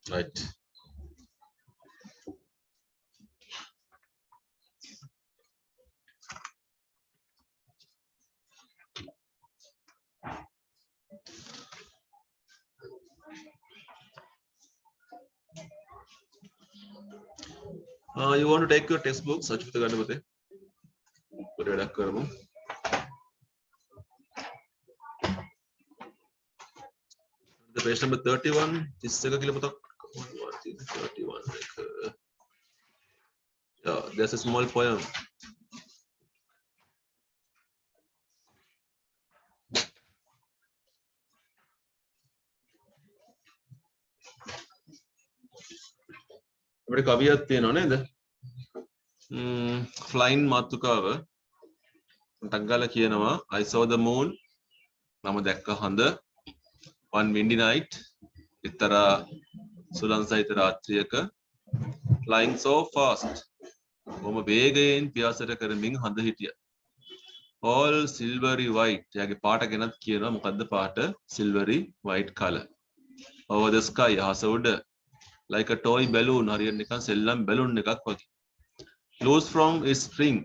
Right. You want to take your textbook, search for the Ganapate. Put it back. The page number 31. This is 31. Yeah, there's a small poem. අපිට කවියක් තියෙනවා නේද? Flying මාතෘකාව ටක් ගාලා කියනවා I saw the moon මම දැක්ක හඳ one windy night එක්තරා සුළං සහිත රාත්‍රියක flying so fast බොහොම වේගයෙන් පියාසර කරමින් හඳ හිටියා all silvery white එයාගේ පාට ගැනත් කියනවා මොකද්ද පාට silvery white color over the sky අහස උඩ like a toy balloon හරියට නිකන් සෙල්ලම් බැලුන් එකක් වගේ loose from its string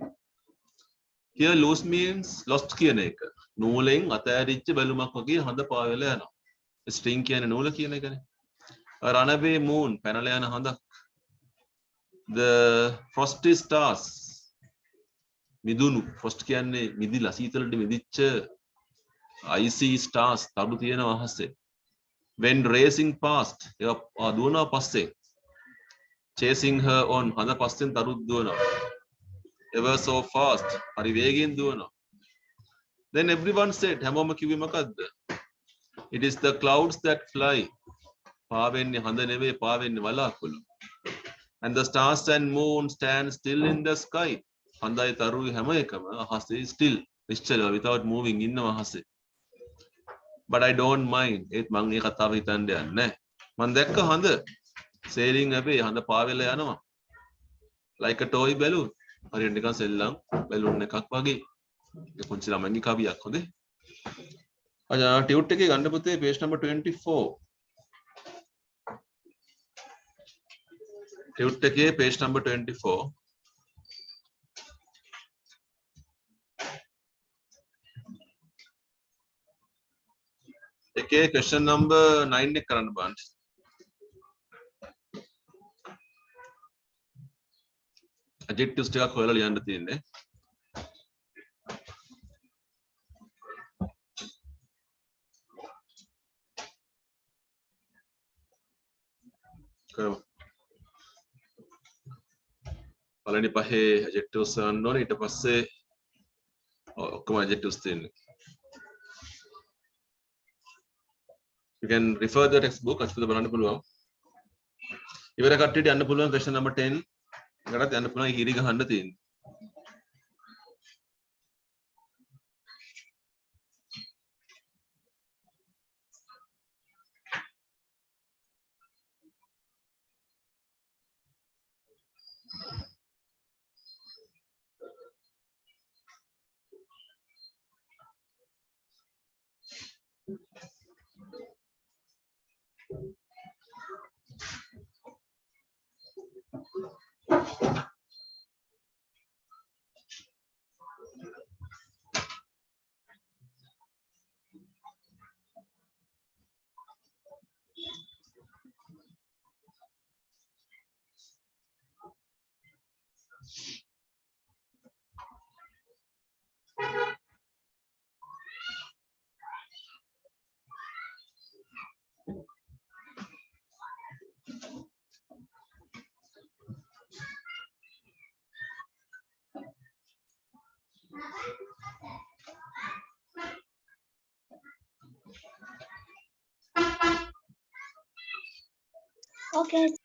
here loose means lost කියන එක නූලෙන් අතෑරිච්ච බැලුමක් වගේ හඳ පාවෙලා යනවා string කියන්නේ නූල කියන එකනේ a runaway moon පැනලා යන හඳක් the frosty stars මිදුණු frost කියන්නේ මිදිලා සීතලට මිදිච්ච icy stars තරු තියෙනවා අහසේ when racing past ඒවා දුවනවා පස්සේ chasing her on හඳ පස්සෙන් තරුත් දුවනවා ever so fast හරි වේගෙන් දුවනවා then everyone said හැමෝම කිව්වේ මොකද්ද it is the clouds that fly පාවෙන්නේ හඳ නෙවෙයි පාවෙන්නේ වලාකුළු and the stars and moon stand still in the sky හඳයි තරුයි හැම එකම අහසේ still නිශ්චලව without moving ඉන්නවා අහසේ but I don't mind ඒත් මම මේ කතාව හිතන්න යන්නේ නැහැ මම දැක්ක හඳ sailing away හඳ පාවෙලා යනවා like a toy balloon හරියට නිකන් සෙල්ලම් බැලුන් එකක් වගේ ඒක පුංචි ළමයින්ගේ කවියක් හොඳේ ටියුට් එකේ ගන්න පුතේ page number 24 ටියුට් එකේ page number 24 එකේ question number 9 එක කරන්න බලන්න adjectives ටිකක් හොයලා ලියන්න තියෙන්නේ පළවෙනි පහේ adjectives ගන්න ඕනේ ඊට පස්සේ ඔක්කොම adjectives තියෙන්නේ you can refer the textbook Achchuta බලන්න පුළුවන් ඉවර කට්ටියට යන්න පුළුවන් question number 10 එකටත් යන්න පුළුවන් හිරි ගහන්න තියෙන්නේ Okay.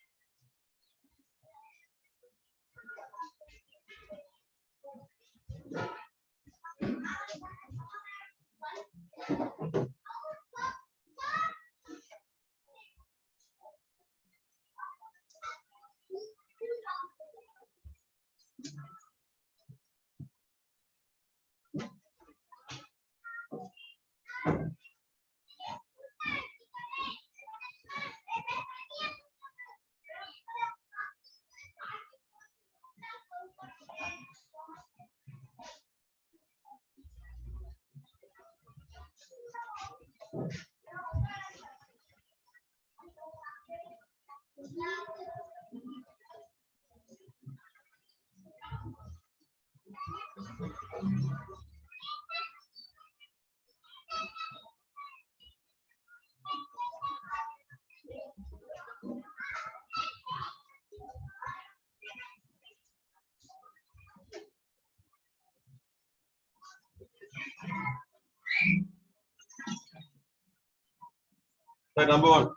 Right, number 1.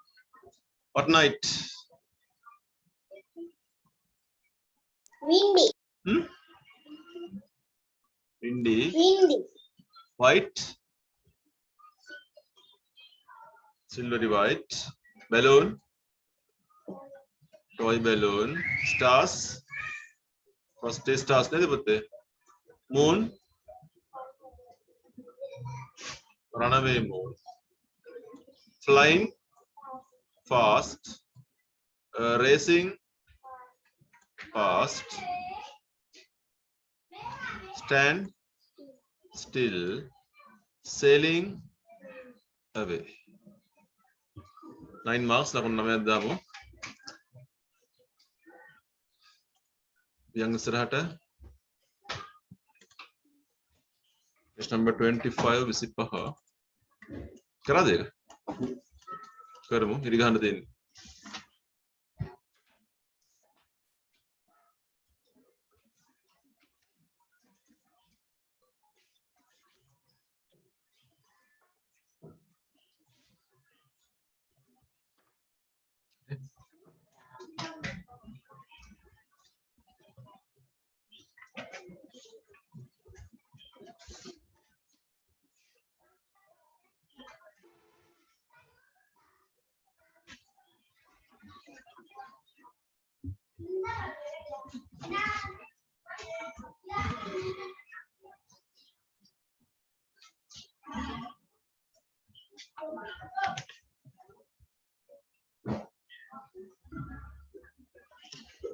What night? Windy. Windy. Windy. White. Silvery white. Balloon. Toy balloon. Stars. First day stars नहीं बोलते. Moon. Runaway moon. Flying fast. Racing fast. Stand still. Sailing away. 9 marks ලකුණු 9ක් දාමු. Young ඉස්සරහට. Question number 25 25. කරාද ඒක? කරමු. ඉරි ගහන්න දෙන්නේ.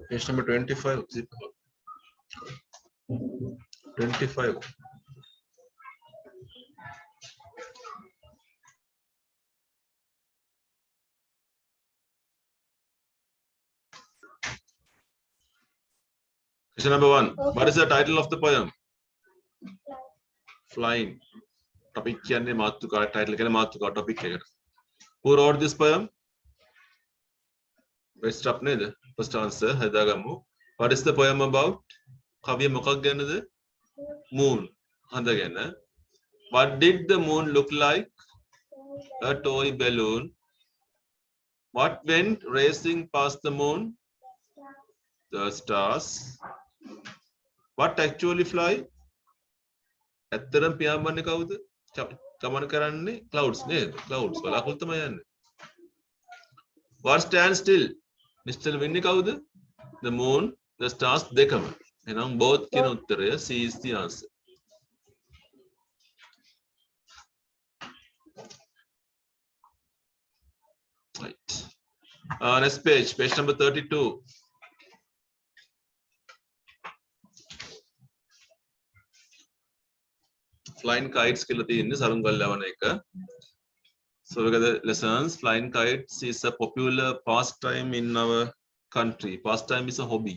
Page number 25. 25. Question number 1. Okay. What is the title of the poem? Flying. Topic කියන්නේ මාතෘකා title කියන්නේ මාතෘකා topic එකට. Who wrote this poem? Best up නේද? First answer හදාගමු. What is the poem about? කවිය මොකක් ගැනද? Moon. හඳ ගැන. What did the moon look like? A toy balloon. What went racing past the moon? The stars. What actually fly? ඇත්තටම පියාඹන්නේ කවුද? ගමන කරන්නේ clouds නේද? Clouds වලාකුළු තමයි යන්නේ. What stands still? Mr. වෙන්නේ කවුද? The moon, the stars දෙකම. එහෙනම් both කියන උත්තරය C is the answer. Right. Next page, page number 32. Flying kites කියලා තියෙන්නේ සරුංගල් යවන එක. So we got the lessons. Flying kites is a popular pastime in our country. Pastime is a hobby.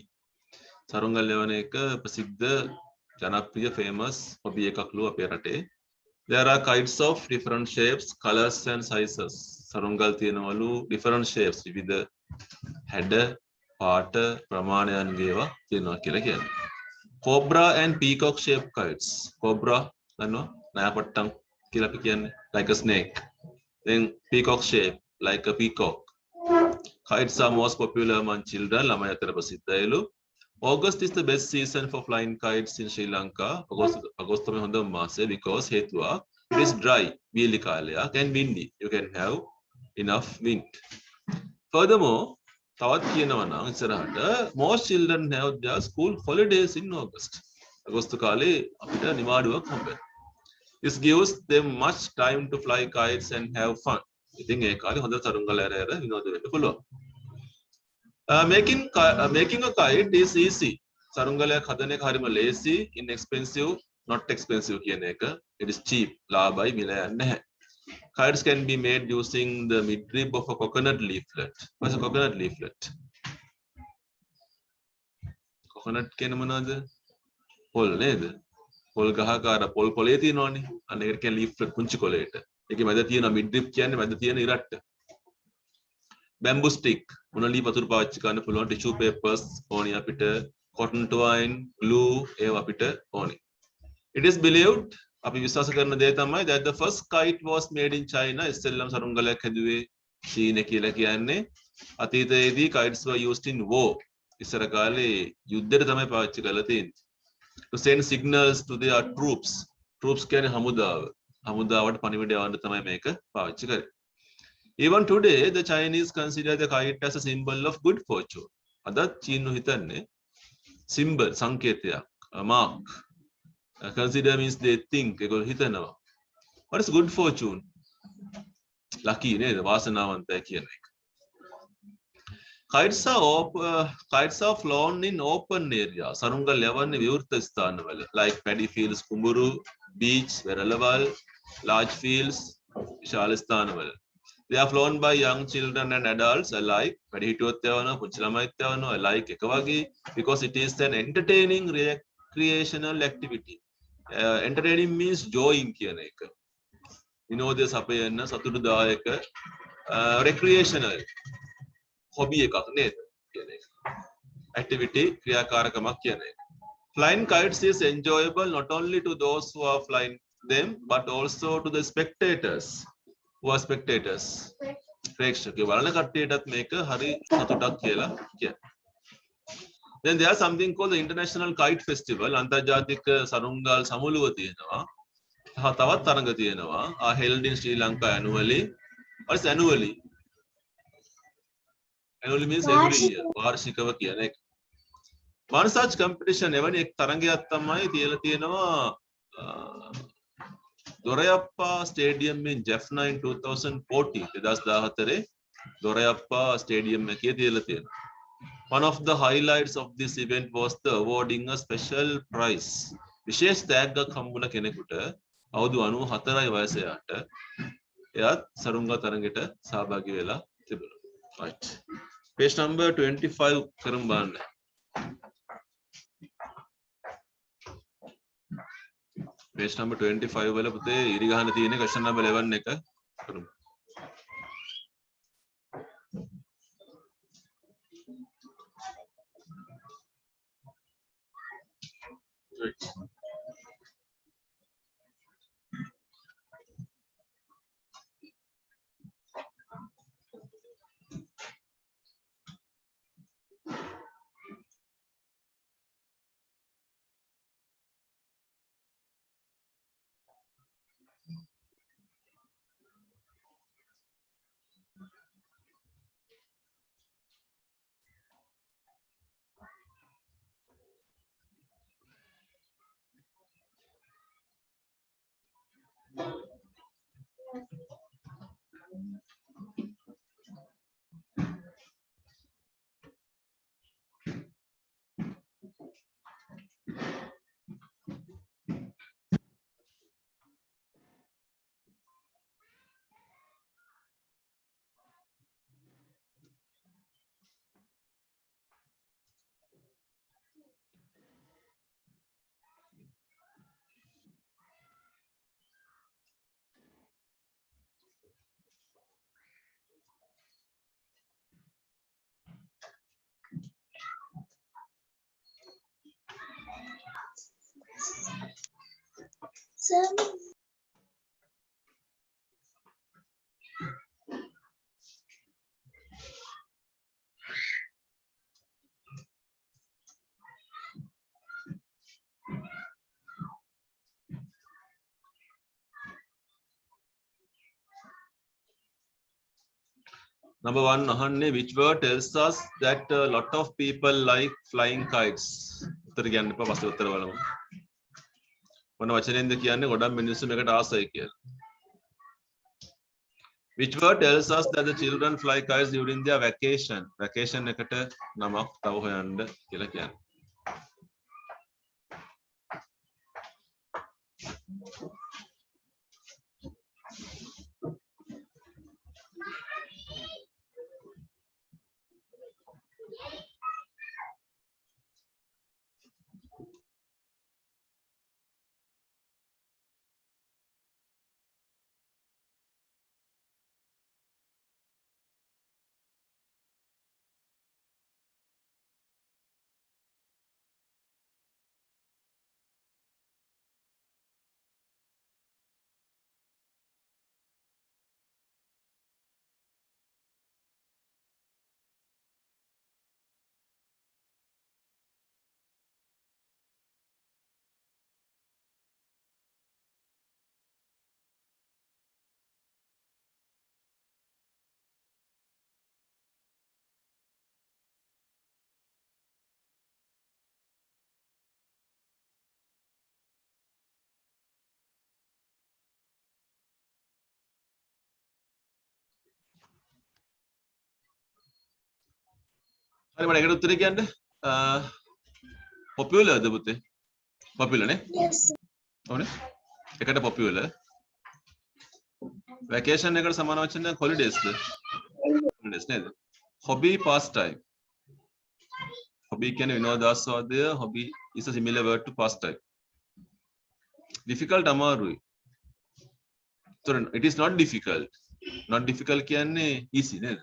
සරුංගල් යවන එක ප්‍රසිද්ධ ජනප්‍රිය famous hobby එකක්ලු අපේ රටේ. There are kites of different shapes, colors and sizes. සරුංගල් තියෙනවලු different shapes විවිධ හැඩ, පාට, ප්‍රමාණයන්ගේ ඒවා තියෙනවා කියලා කියන්නේ. Cobra and peacock shaped kites. Cobra දන්නවා නයාපට්ටම් කියලා අපි කියන්නේ like a snake. Then peacock shape like a peacock. Kites are most popular among children. ළමයි අතර ප්‍රසිද්ධයිලු. August is the best season for flying kites in Sri Lanka. August තමයි හොඳම මාසය because හේතුව it is dry වීලි කාලයක් and windy. You can have enough wind. Furthermore, තවත් කියනවා නම් ඉස්සරහට most children have their school holidays in August. අගෝස්තු කාලේ අපිට නිවාඩුවක් හම්බෙනවා. This gives them much time to fly kites and have fun. ඉතින් ඒ කාලේ හොඳ තරුංගල ඇර විනෝද වෙන්න පුළුවන්. Making a kite is easy. තරුංගලයක් හදන එක හරිම lazy, inexpensive, not expensive කියන එක. It is cheap. ලාභයි මිල යන්නේ නැහැ. Kites can be made using the midrib of a coconut leaflet. What's a coconut leaflet? Coconut කියන මොනවද? පොල් නේද? පොල් ගහක අර පොල් කොලේ තියෙනවනේ. අන්න ඒකට කියන leaflet පුංචි කොලේට. ඒකේ මැද තියෙන midrib කියන්නේ මැද තියෙන ඉරට්ට. Bamboo stick මොනලි වතුර පාවිච්චි කරන්න පුළුවන් tissue papers ඕනි අපිට cotton twine glue ඒව අපිට ඕනි. It is believed අපි විශ්වාස කරන දේ තමයි that the first kite was made in China. ඉස්සෙල්ලම සරුංගලයක් හැදුවේ චීන කියලා කියන්නේ අතීතයේදී kites were used in war. ඉස්සර කාලේ යුද්ධෙට තමයි පාවිච්චි කරලා තියෙන්නේ. To send signals to their troops. Troops කියන්නේ හමුදාව. හමුදාවට පණිවිඩ යවන්න තමයි මේක පාවිච්චි කරේ. Even today the Chinese consider the kite as a symbol of good fortune. අදත් චීනු හිතන්නේ symbol සංකේතයක්, a mark. Consider means they think, ඒගොල්ලෝ හිතනවා. What is good fortune? Lucky නේද? වාසනාවන්තයි කියන එක. Kites are flown in open areas. සරුංගල් යවන්නේ විවෘත ස්ථානවල. Like paddy fields, කුඹුරු, beach, වෙරළවල්, large fields, විශාල ස්ථානවල. They are flown by young children and adults alike. වැඩි හිටියොත් යවනවා, පුංචි ළමයිත් යවනවා alike එක වගේ, because it is an entertaining recreational activity. Entertaining means joying කියන එක. විනෝදය සපයන සතුටුදායක recreational hobby එකක් නේද කියන එක. Activity ක්‍රියාකාරකමක් කියන එක. Flying kites is enjoyable not only to those who are flying them but also to the spectators. Who are spectators? ප්‍රේක්ෂකයෝ බලන කට්ටියටත් මේක හරි සතුටක් කියලා කියනවා. Then there is something called the International Kite Festival. අන්තර්ජාතික සරුංගල් සමුළුව තියෙනවා. තවත් තරඟ තියෙනවා. Are held in Sri Lanka annually. What is annually? Annually means every year. වාර්ෂිකව කියන එක. One such competition එවැනි එක් තරඟයක් තමයි තියලා තියෙනවා Dorayappa Stadium in Jaffna in 2014. 2014 Dorayappa Stadium එකේ තියලා තියෙනවා. One of the highlights of this event was the awarding a special prize. විශේෂ තෑග්ගක් හම්බුණ කෙනෙකුට අවුරුදු 94යි වයස යාට. එයාත් සරුංගා තරඟයට සහභාගී වෙලා තිබුණා. Right. Page number 25 කරමු බලන්න. Page number 25 වල පුතේ ඉරි ගහන තියෙන question number 11 එක කරමු. Right. Number 1 අහන්නේ which word tells us that a lot of people like flying kites. උත්තර කියන්න එපා පස්සේ උත්තර බලමු. මොන වචනෙන්ද කියන්නේ ගොඩක් මිනිස්සු මේකට ආසයි කියලා. Which word tells us that the children fly kites during their vacation? Vacation එකට නමක් තව හොයන්න කියලා කියන්නේ. හරි මම ඒකට උත්තරේ කියන්න. popular ද පුතේ? popular නේ? Yes. ඕනේ. එකට popular. vacation එකට සමාන වචනයක් holidays ද? holidays නේද? hobby pastime. hobby කියන්නේ විනෝදාස්වාදය. hobby is a similar word to pastime. difficult අමාරුයි. it is not difficult. not difficult කියන්නේ easy නේද?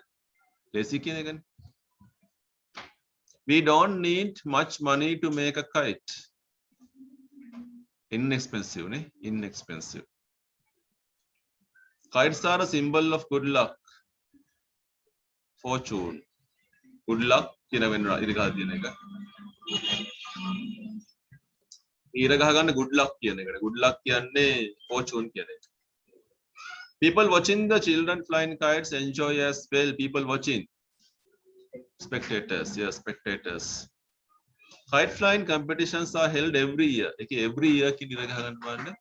lazy කියන එකනේ. We don't need much money to make a kite. Inexpensive, ne? Inexpensive. Kites are a symbol of good luck, fortune. Good luck, කියන වෙනවා ඉරගහ කියන එක. ඉරගහ ගන්න good luck කියන එකට. good luck කියන්නේ fortune කියන එක. People watching the children flying kites enjoy as well. People watching. Spectators, yes, spectators. Kite flying competitions are held every year. Okay, every year ki ඉරගහ ගන්න බලන්න.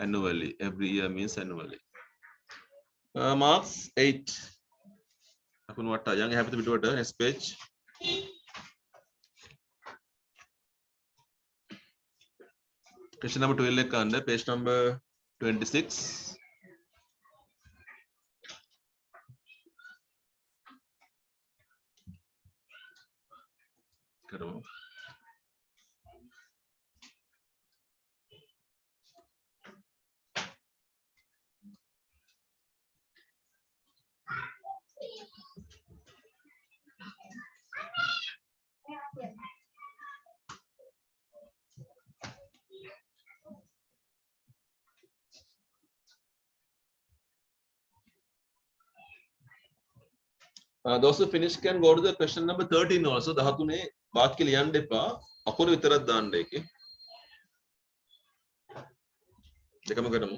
Annually. Every year means annually. Marks 8. Akun watta yang happy to be next page. Question number 12 එක ගන්න page number 26. කරමු. Those who finish can go to the question number 13 also. 13 වාක්‍ය ලියන්න එපා. අකුරු විතරක් දාන්න ඒකේ. දෙකම කරමු.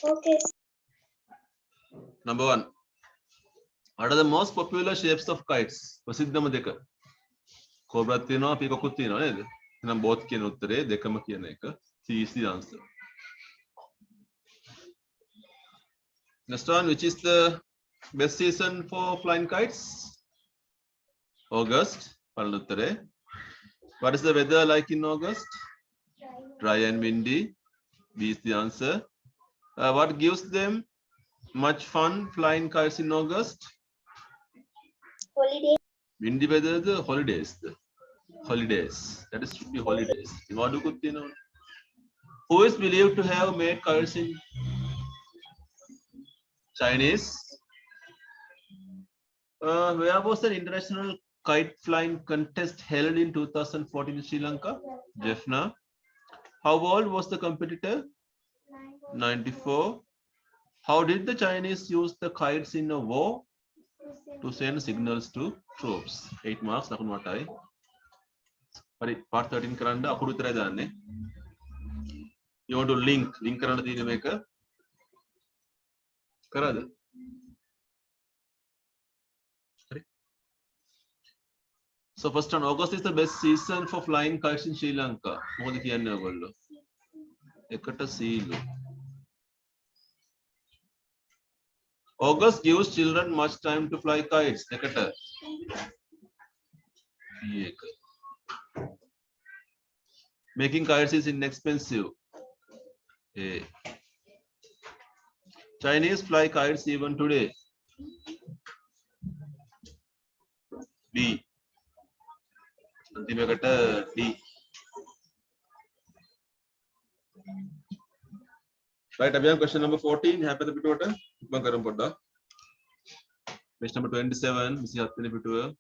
Okay. Number 1. What are the most popular shapes of kites? ප්‍රසිද්ධම දෙක. කොබ්‍රාත් තියෙනවා, පීකොකුත් තියෙනවා නේද? එහෙනම් both කියන උත්තරේ දෙකම කියන එක. C is the answer. Next one, which is the best season for flying kites? August. පළවෙනි උත්තරේ. What is the weather like in August? Dry and windy. B is the answer. What gives them much fun flying kites in August? Holiday. Windy weather, the holidays. Holidays. That is should be holidays. What do you know? Who is believed to have made kites in Chinese? Where was the international kite flying contest held in 2014 in Sri Lanka? Jeffna. How old was the competitor? 94. How did the Chinese use the kites in a war? To send signals to troops. 8 marks. Nakun matai. Part 13 karanda akudu uttara danne. You want to link karanda dine meka? Karada. So first on August is the best season for flying kites in Sri Lanka. Mohodi kiyanne ogollo. Ekata seelu. August gives children much time to fly kites. Ekata. Making kites is inexpensive. A. Chinese fly kites even today. B. D. Right, Abhyam, question number 14. Happy the Pituata. Question number 27. Missy Hathini Pitua.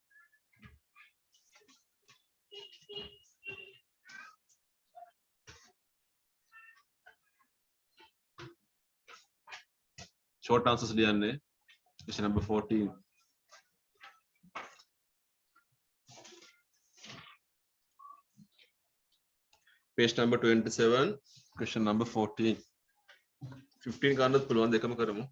Short answers, Liane. Question number 14. Page number 27. Question number 14. 15 kanad pulwan dekama karamu.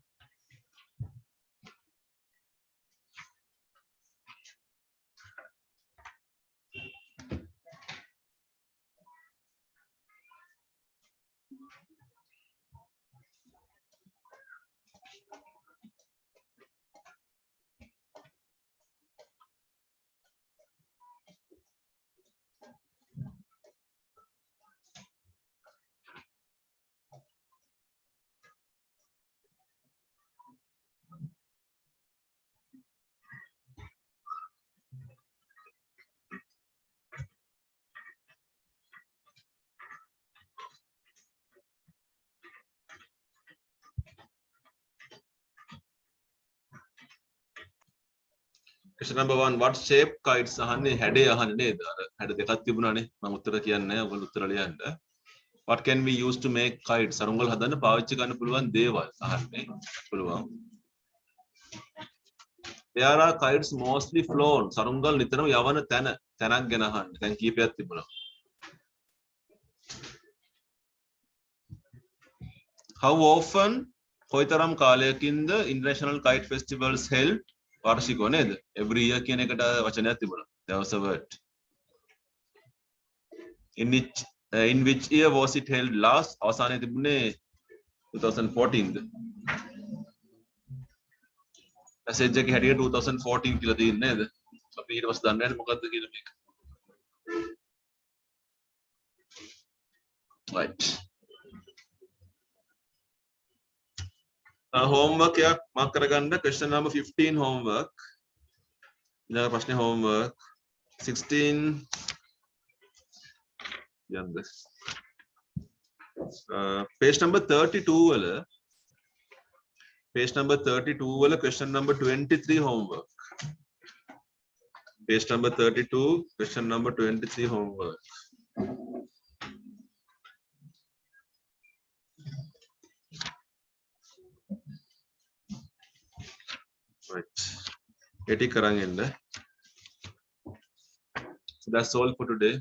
Question number 1. What shape kites ahane had ned? Had dekat tibunane. Mama uttara kiyanne. Ogol uttara liyanda. What can we use to make kites? Sarungal hadanna pavichi ganna puluwan dewal ahane puluwan. There are kites mostly flown. Sarungal nitharam yawana tanak gena ahanne. Then keep yath tibuna. How often Koitaram Kalayakin the International Kite Festivals held? Varshiko every year කියන එකට වචනයක් තිබුණා. There was a word. In which year was it held last? අවසානයේ තිබුණේ 2014. Message එකේ හැටියට 2014 කියලා තියෙන්නේ නේද? අපි ඊට පස්සේ දන්නේ නැහැ මොකද්ද කියලා මේක. Right. Homework या mark කරගන්න question number 15 homework. ඊළඟ ප්‍රශ්නේ homework 16 this. Page number 32 wala. Page number 32 wala question number 23 homework. Page number 32 question number 23 homework. Right. So that's all for today.